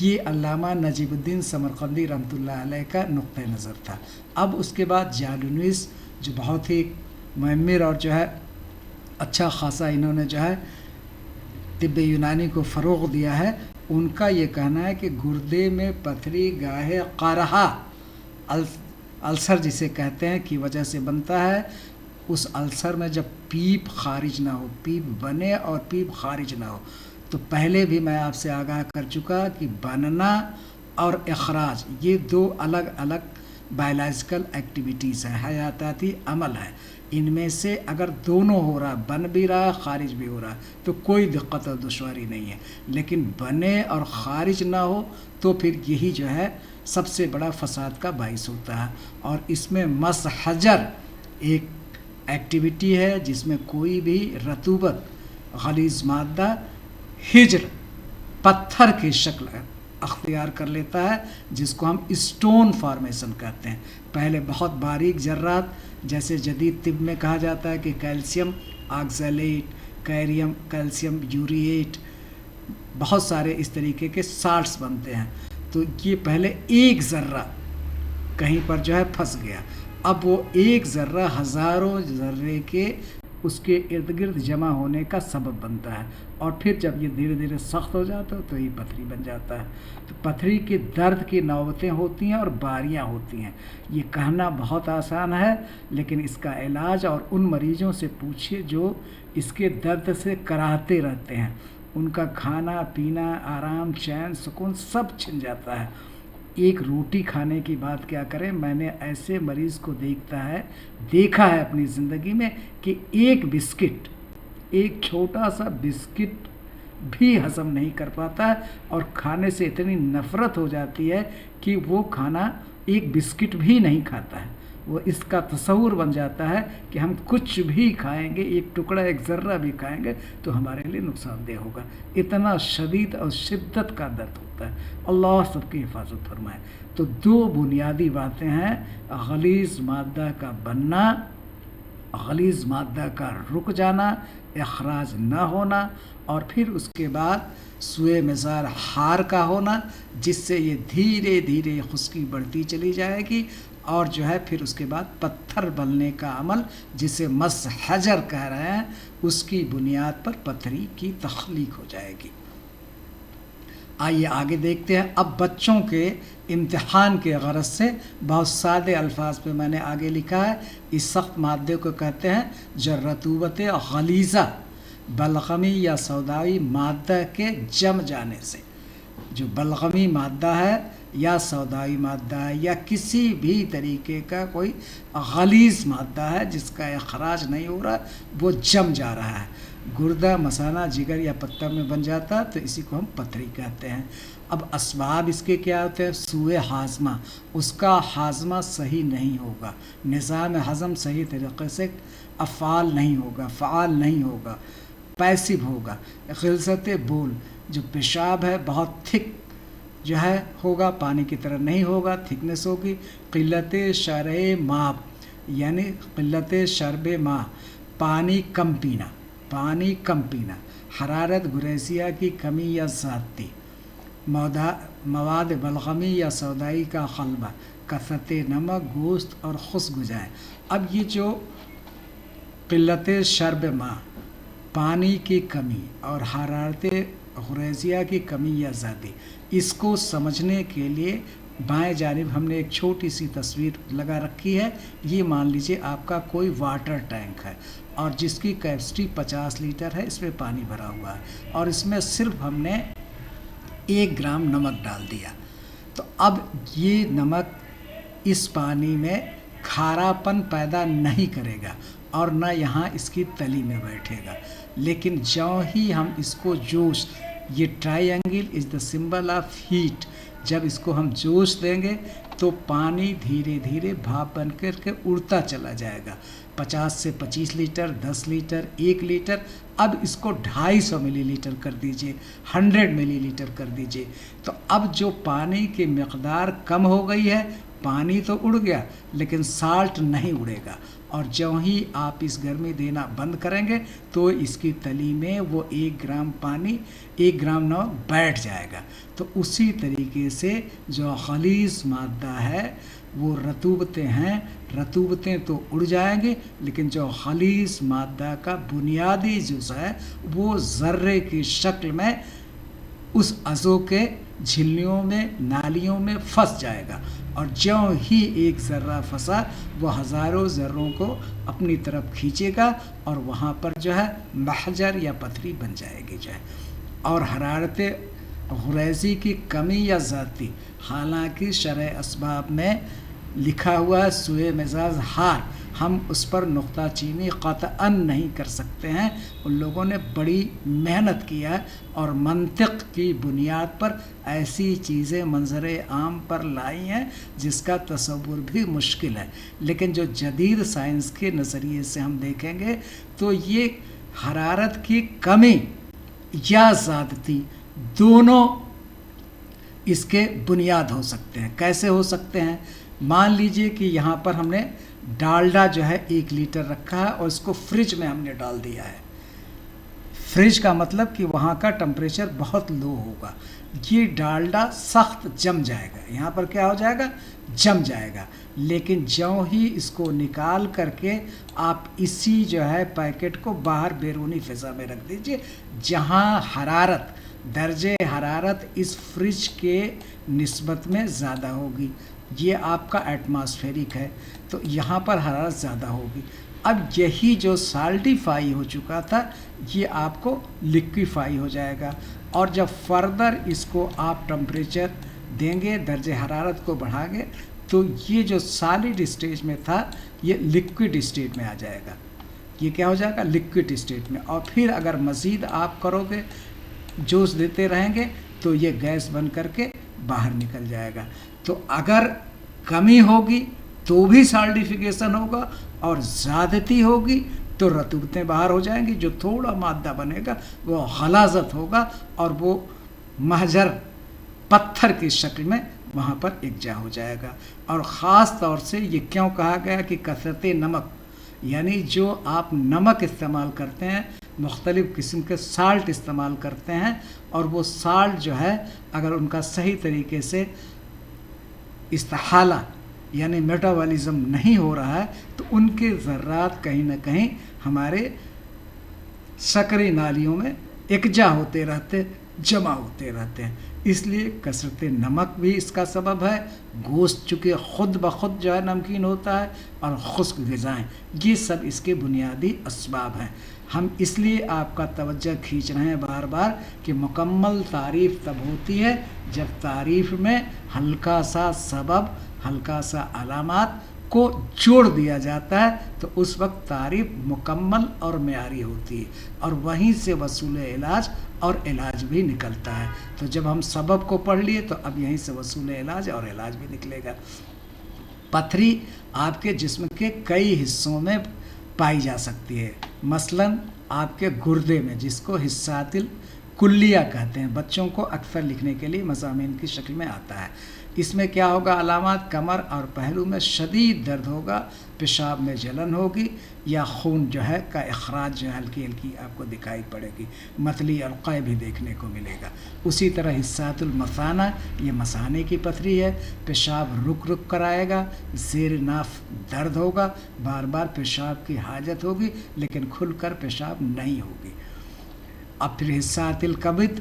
یہ علامہ نجیب الدین سمرقندی رحمۃ اللہ علیہ کا نقطۂ نظر تھا۔ اب اس کے بعد جالونوس جو بہت ہی معمر اور جو ہے اچھا خاصا انہوں نے جو ہے طب یونانی کو فروغ دیا ہے، ان کا یہ کہنا ہے کہ گردے میں پتھری گاہے قارحہ السر جسے کہتے ہیں کی وجہ سے بنتا ہے۔ اس السر میں جب پیپ خارج نہ ہو، پیپ بنے اور پیپ خارج نہ ہو، تو پہلے بھی میں آپ سے آگاہ کر چکا کہ بننا اور اخراج یہ دو الگ الگ بایولوجیکل ایکٹیویٹیز ہیں، حیاتاتی عمل ہے۔ ان میں سے اگر دونوں ہو رہا، بن بھی رہا خارج بھی ہو رہا، تو کوئی دقت اور دشواری نہیں ہے، لیکن بنے اور خارج نہ ہو تو پھر یہی جو ہے سب سے بڑا فساد کا باعث ہوتا ہے۔ اور اس میں مس حجر ایک ایکٹیویٹی ہے جس میں کوئی بھی رطوبت غلیظ مادہ ہجر پتھر کی شکل اختیار کر لیتا ہے، جس کو ہم اسٹون فارمیشن کہتے ہیں۔ پہلے بہت باریک ذرات جیسے جدید طب میں کہا جاتا ہے کہ کیلشیم آکزیلیٹ، کیلشیم یوریٹ، بہت سارے اس طریقے کے سالٹس بنتے ہیں، تو یہ پہلے ایک ذرہ کہیں پر جو ہے پھنس گیا، اب وہ ایک ذرہ ہزاروں ذرے کے اس کے ارد گرد جمع ہونے کا سبب بنتا ہے، اور پھر جب یہ دھیرے دھیرے سخت ہو جاتا ہے تو یہ پتھری بن جاتا ہے۔ تو پتھری کے درد کی نوبتیں ہوتی ہیں اور باریاں ہوتی ہیں۔ یہ کہنا بہت آسان ہے، لیکن اس کا علاج اور ان مریضوں سے پوچھیے جو اس کے درد سے کراہتے رہتے ہیں، ان کا کھانا پینا، آرام، چین، سکون سب چھن جاتا ہے۔ ایک روٹی کھانے کی بات کیا کریں، میں نے ایسے مریض کو دیکھا ہے اپنی زندگی میں کہ ایک بسکٹ، ایک چھوٹا سا بسکٹ بھی ہضم نہیں کر پاتا ہے، اور کھانے سے اتنی نفرت ہو جاتی ہے کہ وہ کھانا ایک بسکٹ بھی نہیں کھاتا ہے۔ وہ اس کا تصور بن جاتا ہے کہ ہم کچھ بھی کھائیں گے، ایک ٹکڑا ایک ذرہ بھی کھائیں گے تو ہمارے لیے نقصان دہ ہوگا، اتنا شدید اور شدت کا درد ہوتا ہے۔ اللہ سب کی حفاظت فرمائے۔ تو دو بنیادی باتیں ہیں، غلیظ مادہ کا بننا، غلیظ مادہ کا رک جانا، اخراج نہ ہونا، اور پھر اس کے بعد سوئے مزار ہار کا ہونا، جس سے یہ دھیرے دھیرے خشکی بڑھتی چلی جائے گی، اور جو ہے پھر اس کے بعد پتھر بننے کا عمل جسے مس حجر کہہ رہے ہیں، اس کی بنیاد پر پتھری کی تخلیق ہو جائے گی۔ آئیے آگے دیکھتے ہیں۔ اب بچوں کے امتحان کے غرض سے بہت سادے الفاظ پہ میں نے آگے لکھا ہے، اس سخت مادے کو کہتے ہیں جو رطوبت غلیظہ بلغمی یا سودائی مادہ کے جم جانے سے، جو بلغمی مادہ ہے یا سودائی مادہ ہے یا کسی بھی طریقے کا کوئی غلیظ مادہ ہے جس کا اخراج نہیں ہو رہا، وہ جم جا رہا ہے، گردہ، مثانہ، جگر یا پتہ میں بن جاتا ہے، تو اسی کو ہم پتھری کہتے ہیں۔ اب اسباب اس کے کیا ہوتے ہیں؟ سوء ہاضمہ، اس کا ہاضمہ صحیح نہیں ہوگا، نظام ہضم صحیح طریقے سے فعال نہیں ہوگا، پیسو ہوگا، غلظت بول، جو پیشاب ہے بہت تھک جو ہے ہوگا، پانی کی طرح نہیں ہوگا، تھکنس ہوگی، قلت شرب ماء، یعنی قلت شرب ماء، پانی کم پینا، حرارت گریزیہ کی کمی یا زیادتی، مواد بلغمی یا سودائی کا غلبہ، کثرت نمک، گوشت اور خشک غذائیں۔ اب یہ جو قلت شرب ماء، پانی کی کمی اور حرارت غریزیہ کی کمی یا زیادتی، اس کو سمجھنے کے لیے بائیں جانب ہم نے ایک چھوٹی سی تصویر لگا رکھی ہے۔ یہ مان لیجئے آپ کا کوئی واٹر ٹینک ہے اور جس کی کیپیسٹی 50 لیٹر ہے، اس میں پانی بھرا ہوا ہے، اور اس میں صرف ہم نے 1 گرام نمک ڈال دیا، تو اب یہ نمک اس پانی میں کھارا پن پیدا نہیں کرے گا اور نہ یہاں اس کی تلی میں بیٹھے گا، لیکن جوں ہی ہم اس کو جوش، یہ triangle is the symbol of heat, جب اس کو ہم جوش دیں گے تو پانی دھیرے دھیرے بھاپ بن کر کے اڑتا چلا جائے گا، 50 سے 25 لیٹر، 10 لیٹر، 1 لیٹر۔ اب اس کو 250 ملی لیٹر کر دیجئے، 100 ملی لیٹر کر دیجئے۔ تو اب جو پانی کی مقدار کم ہو گئی ہے، پانی تو اڑ گیا لیکن سالٹ نہیں اڑے گا، اور جوں ہی آپ اس گرمی دینا بند کریں گے تو اس کی تلی میں وہ 1 گرام پانی، 1 گرام نمک بیٹھ جائے گا۔ تو اسی طریقے سے جو خلیص مادہ ہے وہ رطوبتیں ہیں، رطوبتیں تو اڑ جائیں گے لیکن جو خلیص مادہ کا بنیادی جزء ہے وہ ذرے کی شکل میں اس عضو کے جھلیوں میں، نالیوں میں پھنس جائے گا، اور جوں ہی ایک ذرہ پھنسا وہ ہزاروں ذروں کو اپنی طرف کھینچے گا، اور وہاں پر جو ہے محجر یا پتھری بن جائے گی جو ہے۔ اور حرارت غریزی کی کمی یا زیادتی، حالانکہ شرح اسباب میں لکھا ہوا ہے سوئے مزاج حال، ہم اس پر نقطہ چینی قطعاً نہیں کر سکتے ہیں۔ ان لوگوں نے بڑی محنت کیا ہے اور منطق کی بنیاد پر ایسی چیزیں منظر عام پر لائی ہیں جس کا تصور بھی مشکل ہے، لیکن جو جدید سائنس کے نظریے سے ہم دیکھیں گے تو یہ حرارت کی کمی یا زیادتی دونوں اس کے بنیاد ہو سکتے ہیں۔ کیسے ہو سکتے ہیں؟ مان لیجئے کہ یہاں پر ہم نے ڈالڈا جو ہے 1 لیٹر رکھا ہے اور اس کو فریج میں ہم نے ڈال دیا ہے۔ فریج کا مطلب کہ وہاں کا ٹمپریچر بہت لو ہوگا، یہ ڈالڈا سخت جم جائے گا، یہاں پر کیا ہو جائے گا؟ جم جائے گا۔ لیکن جوں ہی اس کو نکال کر کے آپ اسی جو ہے پیکٹ کو باہر بیرونی فضا میں رکھ دیجئے، جہاں حرارت، درجہ حرارت اس فریج کے نسبت میں زیادہ ہوگی، یہ آپ کا ایٹماسفیرک ہے تو یہاں پر حرارت زیادہ ہوگی۔ اب یہی جو سالٹیفائی ہو چکا تھا یہ آپ کو لیکویفائی ہو جائے گا، اور جب فردر اس کو آپ ٹمپریچر دیں گے، درجہ حرارت کو بڑھائیں گے تو یہ جو سالڈ اسٹیج میں تھا یہ لیکوڈ اسٹیٹ میں آ جائے گا، یہ کیا ہو جائے گا؟ لیکوڈ اسٹیٹ میں۔ اور پھر اگر مزید آپ کرو گے، جوش دیتے رہیں گے تو یہ گیس بن کر کے باہر نکل جائے گا۔ تو اگر کمی ہوگی تو بھی سالڈیفیکیشن ہوگا، اور زیادتی ہوگی تو رطوبتیں باہر ہو جائیں گی، جو تھوڑا مادہ بنے گا وہ غلاظت ہوگا اور وہ محجر پتھر کی شکل میں وہاں پر یکجا ہو جائے گا۔ اور خاص طور سے یہ کیوں کہا گیا کہ کثرت نمک، یعنی جو آپ نمک استعمال کرتے ہیں، مختلف قسم کے سالٹ استعمال کرتے ہیں، اور وہ سالٹ جو ہے اگر ان کا صحیح طریقے سے استحالہ یعنی میٹابولزم نہیں ہو رہا ہے تو ان کے ذرات کہیں نہ کہیں ہمارے شکری نالیوں میں یکجا ہوتے رہتے، جمع ہوتے رہتے ہیں، اس لیے کثرت نمک بھی اس کا سبب ہے۔ گوشت چونکہ خود بخود جو ہے نمکین ہوتا ہے، اور خشک غذائیں، یہ سب اس کے بنیادی اسباب ہیں۔ ہم اس لیے آپ کا توجہ کھینچ رہے ہیں بار بار کہ مکمل تعریف تب ہوتی ہے جب تعریف میں ہلکا سا سبب، ہلکا سا علامات کو جوڑ دیا جاتا ہے تو اس وقت تعریف مکمل اور معیاری ہوتی ہے، اور وہیں سے وصول علاج اور علاج بھی نکلتا ہے۔ تو جب ہم سبب کو پڑھ لیے تو اب یہیں سے وصول علاج اور علاج بھی نکلے گا۔ پتھری آپ کے جسم کے کئی حصوں میں پائی جا سکتی ہے، مثلاً آپ کے گردے میں، جس کو حصات الکلیہ کہتے ہیں، بچوں کو اکثر لکھنے کے لیے مضامین کی شکل میں آتا ہے۔ اس میں کیا ہوگا؟ علامات: کمر اور پہلو میں شدید درد ہوگا، پیشاب میں جلن ہوگی، یا خون جو ہے کا اخراج جو ہے ہلکی ہلکی آپ کو دکھائی پڑے گی، متلی اور قے بھی دیکھنے کو ملے گا۔ اسی طرح حصات المثانہ، یہ مثانے کی پتھری ہے، پیشاب رک رک کر آئے گا، زیر ناف درد ہوگا، بار بار پیشاب کی حاجت ہوگی لیکن کھل کر پیشاب نہیں ہوگی۔ اب پھر حصات الکبد،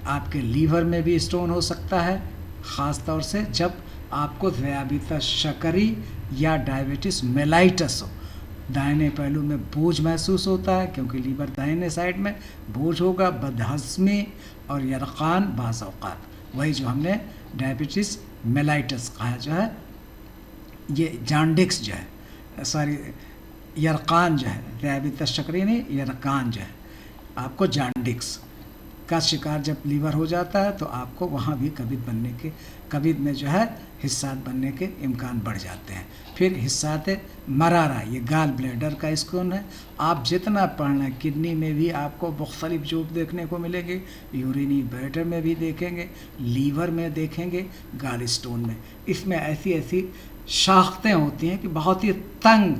آپ کے لیور میں بھی اسٹون ہو سکتا ہے، خاص طور سے جب آپ کو ذیابیطس شکری یا ڈائبٹس میلائٹس ہو، دائنے پہلو میں بوجھ محسوس ہوتا ہے کیونکہ لیور دائنے سائڈ میں بوجھ ہوگا، بدہضمی اور یرقان بعض اوقات، وہی جو ہم نے ڈائبٹس میلائٹس کہا جو ہے، یہ جانڈکس جو ہے، یرقان جو ہے، ذیابیطس شکری نہیں، یرقان جو ہے آپ کو جانڈکس کا شکار جب لیور ہو جاتا ہے تو آپ کو وہاں بھی کبد میں جو ہے حصات بننے کے امکان بڑھ جاتے ہیں۔ پھر حصات مرارہ، یہ گال بلیڈر کا اسٹون ہے۔ آپ جتنا پڑھنا ہے، کڈنی میں بھی آپ کو مختلف جوب دیکھنے کو ملے گی، یورینی بلیڈر میں بھی دیکھیں گے، لیور میں دیکھیں گے، گال اسٹون میں۔ اس میں ایسی ایسی شاختیں ہوتی ہیں کہ بہت ہی تنگ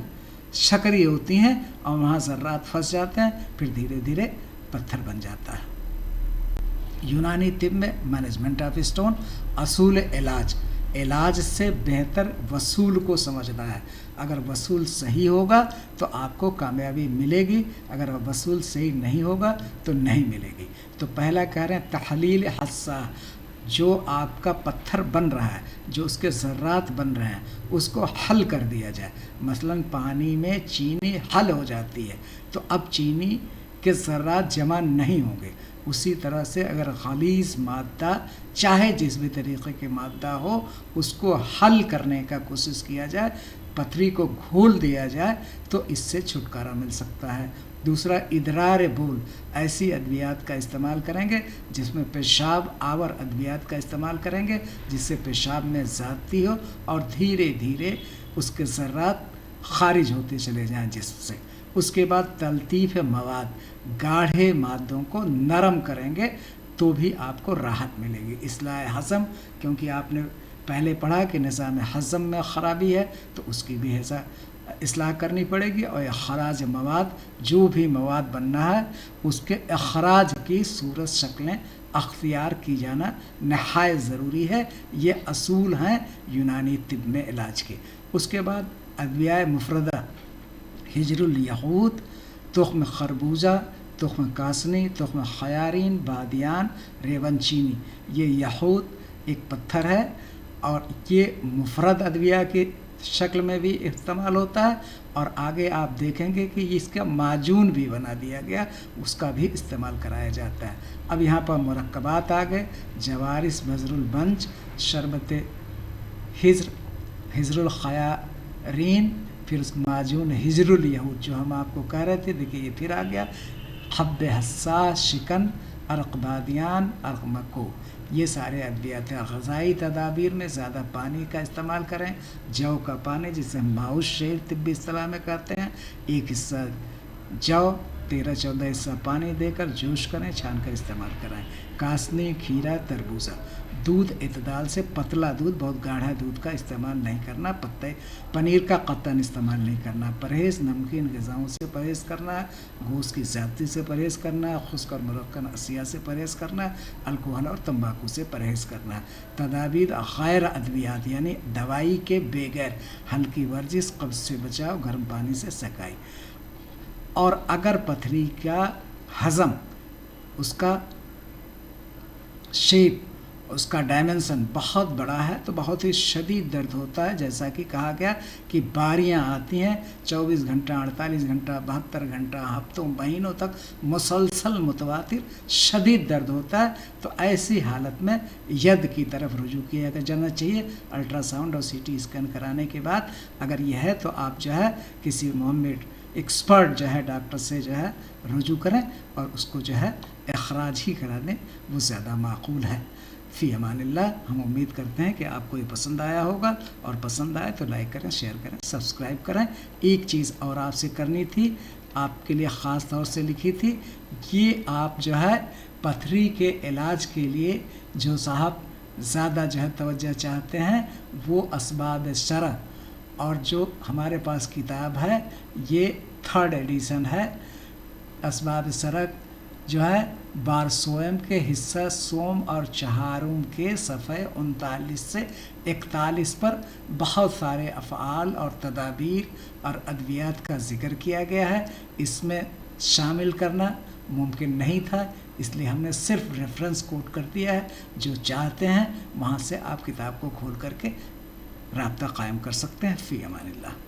شکری ہوتی ہیں اور وہاں ذرات پھنس جاتے ہیں، پھر دھیرے دھیرے پتھر بن جاتا ہے۔ یونانی طب میں مینجمنٹ آف اسٹون، اصول علاج سے بہتر وصول کو سمجھنا ہے۔ اگر وصول صحیح ہوگا تو آپ کو کامیابی ملے گی، اگر وصول صحیح نہیں ہوگا تو نہیں ملے گی۔ تو پہلا کہہ رہے ہیں تحلیل حصہ، جو آپ کا پتھر بن رہا ہے، جو اس کے ذرات بن رہے ہیں، اس کو حل کر دیا جائے۔ مثلا پانی میں چینی حل ہو جاتی ہے تو اب چینی کے ذرات جمع نہیں ہوں گے۔ اسی طرح سے اگر غلیظ مادہ چاہے جس بھی طریقے کی مادہ ہو، اس کو حل کرنے کا کوشش کیا جائے، پتھری کو گھول دیا جائے تو اس سے چھٹکارا مل سکتا ہے۔ دوسرا ادرار بول، ایسی ادویات کا استعمال کریں گے جس میں پیشاب آور ادویات کا استعمال کریں گے جس سے پیشاب میں زیادتی ہو اور دھیرے دھیرے اس کے ذرات خارج ہوتے چلے جائیں جسم سے۔ اس کے بعد تلطیف مواد، گاڑھے مادوں کو نرم کریں گے تو بھی آپ کو راحت ملے گی۔ اصلاح ہضم، کیونکہ آپ نے پہلے پڑھا کہ نظام ہضم میں خرابی ہے تو اس کی بھی اصلاح کرنی پڑے گی، اور اخراج مواد، جو بھی مواد بننا ہے اس کے اخراج کی صورت شکلیں اختیار کی جانا نہایت ضروری ہے۔ یہ اصول ہیں یونانی طب میں علاج کے۔ اس کے بعد ادویہ مفردہ، ہجر الیہود، تخم خربوزہ، تخم کاسنی، تخم خیارین، بادیان، ریون چینی، یہ یہود ایک پتھر ہے اور یہ مفرد ادویہ کی شکل میں بھی استعمال ہوتا ہے، اور آگے آپ دیکھیں گے کہ اس کا معجون بھی بنا دیا گیا، اس کا بھی استعمال کرایا جاتا ہے۔ اب یہاں پر مرکبات آگئے، جوارث بذر البنج، شربت ہجر الخیارین، پھر اس معجون ہجر الیہود جو ہم آپ کو کہہ رہے تھے، دیکھیے یہ پھر آ گیا، حب حساس، شکن، عرق بادیان، عرق مکو، یہ سارے ادویات ہیں۔ غذائی تدابیر میں زیادہ پانی کا استعمال کریں، جو کا پانی جسے ہم ماؤس شیر طبی اصطلاح میں کہتے ہیں، 1 حصہ جو 13-14 حصہ پانی دے کر جوش کریں، چھان کر استعمال کریں۔ کاسنی، کھیرا، تربوزہ، دودھ اعتدال سے، پتلا دودھ، بہت گاڑھا دودھ کا استعمال نہیں کرنا، پنیر کا قطعاً استعمال نہیں کرنا، پرہیز نمکین غذاؤں سے پرہیز کرنا ہے، گوشت کی زیادتی سے پرہیز کرنا ہے، خشک اور مرکن اشیاء سے پرہیز کرنا ہے، الکحل اور تمباکو سے پرہیز کرنا ہے۔ تدابیر غیر ادویات یعنی دوائی کے بغیر، ہلکی ورزش، قبض سے بچاؤ، گرم پانی سے سکائی۔ اور اگر پتھری کا ہضم، اس کا شیپ، اس کا ڈائمنشن بہت بڑا ہے تو بہت ہی شدید درد ہوتا ہے، جیسا کہ کہا گیا کہ باریاں آتی ہیں 24 گھنٹہ، 48 گھنٹہ، 72 گھنٹہ، ہفتوں، مہینوں تک مسلسل متواتر شدید درد ہوتا ہے، تو ایسی حالت میں ید کی طرف رجوع کیا جانا چاہیے۔ الٹرا ساؤنڈ اور CT اسکین کرانے کے بعد اگر یہ ہے تو آپ جو ہے کسی محمد ایکسپرٹ جو ہے ڈاکٹر سے جو ہے رجوع کریں اور اس کو جو ہے اخراج ہی کرا دیں، وہ زیادہ معقول ہے۔ فی امان اللہ۔ ہم امید کرتے ہیں کہ آپ کو یہ پسند آیا ہوگا، اور پسند آئے تو لائک کریں، شیئر کریں، سبسکرائب کریں۔ ایک چیز اور آپ سے کرنی تھی، آپ کے لیے خاص طور سے لکھی تھی، یہ آپ جو ہے پتھری کے علاج کے لیے جو صاحب زیادہ جو ہے توجہ چاہتے ہیں، وہ اسباب شرع، اور جو ہمارے پاس کتاب ہے یہ 3rd ایڈیشن ہے، اسباب شرع جو ہے بارسوئم کے حصہ سوم اور چہارم کے صفحے 39 سے 41 پر بہت سارے افعال اور تدابیر اور ادویات کا ذکر کیا گیا ہے۔ اس میں شامل کرنا ممکن نہیں تھا، اس لیے ہم نے صرف ریفرنس کوٹ کر دیا ہے۔ جو چاہتے ہیں وہاں سے آپ کتاب کو کھول کر کے رابطہ قائم کر سکتے ہیں۔ فی امان اللہ۔